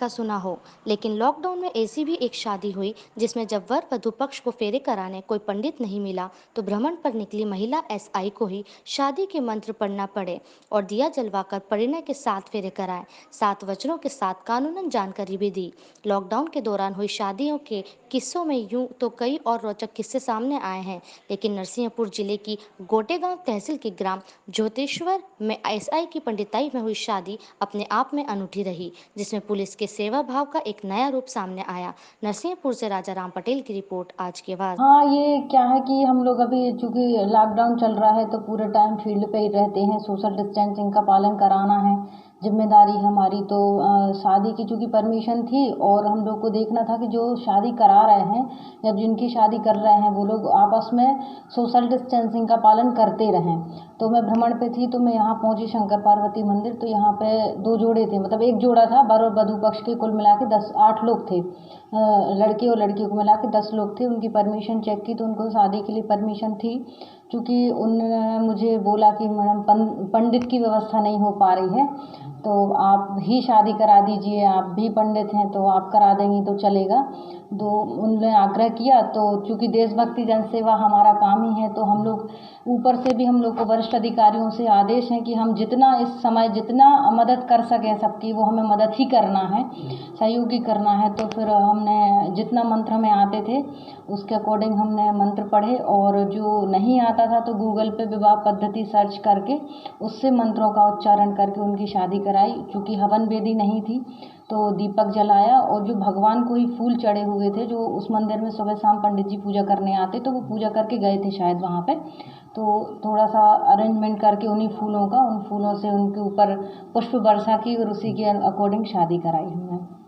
देखा सुना हो, लेकिन लॉकडाउन में ऐसी भी एक शादी हुई जिसमें जब वर वधु पक्ष को फेरे कराने कोई पंडित नहीं मिला तो भ्रमण पर निकली महिला एसआई को ही शादी के मंत्र पढ़ना पड़े और दिया जलवाकर परिणय के 7 फेरे कराए। 7 वचनों के साथ कानूनन जानकारी भी दी। लॉकडाउन के दौरान हुई शादियों के किस्सों में यूं तो कई और रोचक किस्से सामने आए हैं, लेकिन नरसिंहपुर जिले की गोटेगांव तहसील के ग्राम ज्योतेश्वर में एसआई की पंडिताई में हुई शादी अपने आप में अनूठी रही, जिसमें पुलिस के सेवा भाव का एक नया रूप सामने आया। नरसिंहपुर से राजा राम पटेल की रिपोर्ट आज के बाद। हाँ, ये क्या है कि हम लोग अभी चूँकि लॉकडाउन चल रहा है तो पूरे टाइम फील्ड पे ही रहते हैं, सोशल डिस्टेंसिंग का पालन कराना है, जिम्मेदारी हमारी। तो शादी की चूँकि परमिशन थी और हम लोग को देखना था कि जो शादी करा रहे हैं या जिनकी शादी कर रहे हैं वो लोग आपस में सोशल डिस्टेंसिंग का पालन करते रहें। तो मैं भ्रमण पे थी तो मैं यहाँ पहुँची शंकर पार्वती मंदिर, तो यहाँ पे 2 जोड़े थे, मतलब एक जोड़ा था, वर और वधू पक्ष के कुल मिला के 8 लोग थे। लड़के और लड़कियों को मिला के 10 लोग थे। उनकी परमिशन चेक की तो उनको शादी के लिए परमिशन थी। चूँकि उन्होंने मुझे बोला कि मैडम पंडित की व्यवस्था नहीं हो पा रही है तो आप ही शादी करा दीजिए, आप भी पंडित हैं तो आप करा देंगी तो चलेगा। तो उन्होंने आग्रह किया, तो चूँकि देशभक्ति जनसेवा हमारा काम ही है तो हम लोग ऊपर से भी हम लोग को वरिष्ठ अधिकारियों से आदेश है कि हम जितना इस समय जितना मदद कर सकें सबकी वो हमें मदद ही करना है, सहयोग ही करना है। तो फिर हमने जितना मंत्र हमें आते थे उसके अकॉर्डिंग हमने मंत्र पढ़े और जो नहीं आता था तो गूगल पे विवाह पद्धति सर्च करके उससे मंत्रों का उच्चारण करके उनकी शादी कराई। चूँकि हवन वेदी नहीं थी तो दीपक जलाया और जो भगवान को ही फूल चढ़े हुए थे, जो उस मंदिर में सुबह शाम पंडित जी पूजा करने आते तो वो पूजा करके गए थे शायद वहाँ पे, तो थोड़ा सा अरेंजमेंट करके उन फूलों से उनके ऊपर पुष्प वर्षा की और उसी के अकॉर्डिंग शादी कराई हमने।